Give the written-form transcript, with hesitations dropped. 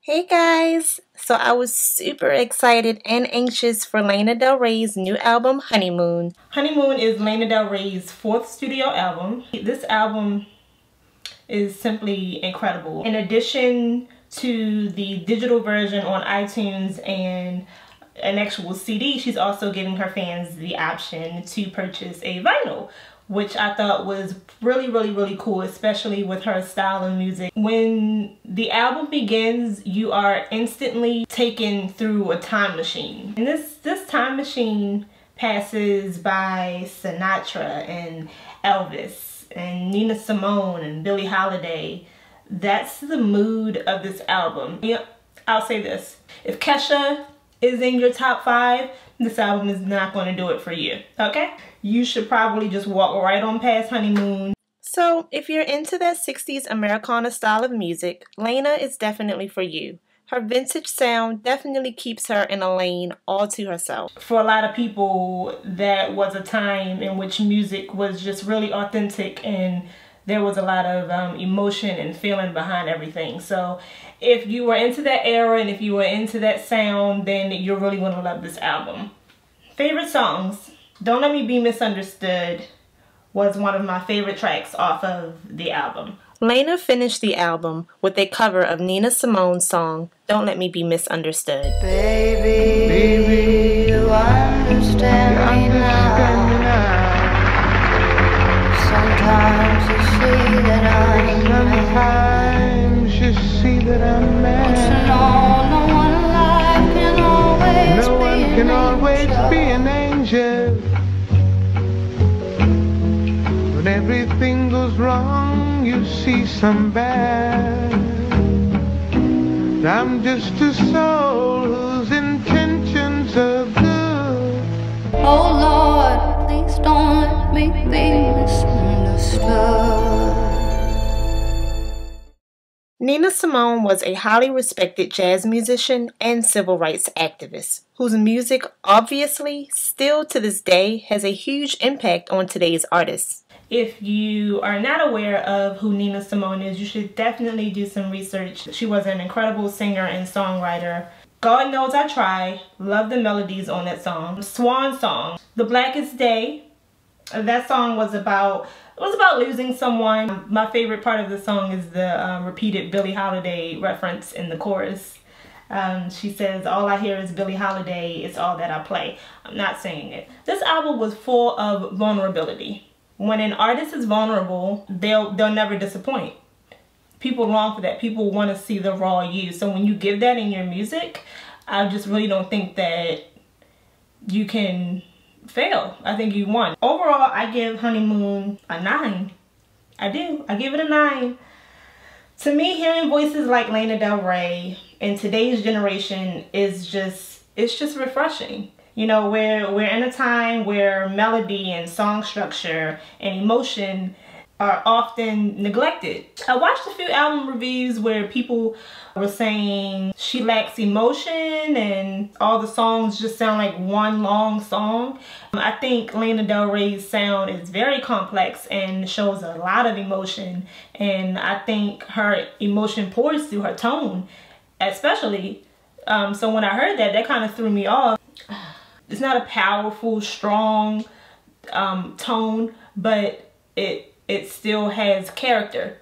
Hey guys! So I was super excited and anxious for Lana Del Rey's new album, HoneyMoon. HoneyMoon is Lana Del Rey's fourth studio album. This album is simply incredible. In addition to the digital version on iTunes and an actual CD, she's also giving her fans the option to purchase a vinyl, which I thought was really cool, especially with her style of music. When the album begins, you are instantly taken through a time machine. And this time machine passes by Sinatra and Elvis and Nina Simone and Billie Holiday. That's the mood of this album. I'll say this. If Kesha is in your top 5, this album is not going to do it for you, okay? You should probably just walk right on past HoneyMoon. So, if you're into that 60s Americana style of music, Lana is definitely for you. Her vintage sound definitely keeps her in a lane all to herself. For a lot of people, that was a time in which music was just really authentic and there was a lot of emotion and feeling behind everything. So if you were into that era and if you were into that sound, then you're really going to love this album. Favorite songs. Don't Let Me Be Misunderstood was one of my favorite tracks off of the album. Lana finished the album with a cover of Nina Simone's song, Don't Let Me Be Misunderstood. Baby, you understand me now. Sometimes you see that I'm mad. Sometimes you see that I'm mad. But no one alive can always be an angel. When everything goes wrong, you see some bad. I'm just a soul whose intentions are good. Oh Lord, please don't let me be misunderstood. Nina Simone was a highly respected jazz musician and civil rights activist, whose music obviously, still to this day, has a huge impact on today's artists. If you are not aware of who Nina Simone is, you should definitely do some research. She was an incredible singer and songwriter. God Knows I Try, love the melodies on that song. Swan Song, The Blackest Day, that song was about losing someone. My favorite part of the song is the repeated Billie Holiday reference in the chorus. She says, all I hear is Billie Holiday, it's all that I play. I'm not saying it. This album was full of vulnerability. When an artist is vulnerable, they'll never disappoint. People long for that. People want to see the raw you. So when you give that in your music, I just really don't think that you can fail. I think you won. Overall, I give HoneyMoon a 9. I do. I give it a 9. To me, hearing voices like Lana Del Rey in today's generation is just refreshing. You know, we're in a time where melody and song structure and emotion are often neglected. I watched a few album reviews where people were saying she lacks emotion and all the songs just sound like one long song. I think Lana Del Rey's sound is very complex and shows a lot of emotion, and I think her emotion pours through her tone especially. So when I heard that, that kind of threw me off. It's not a powerful, strong tone, but it still has character.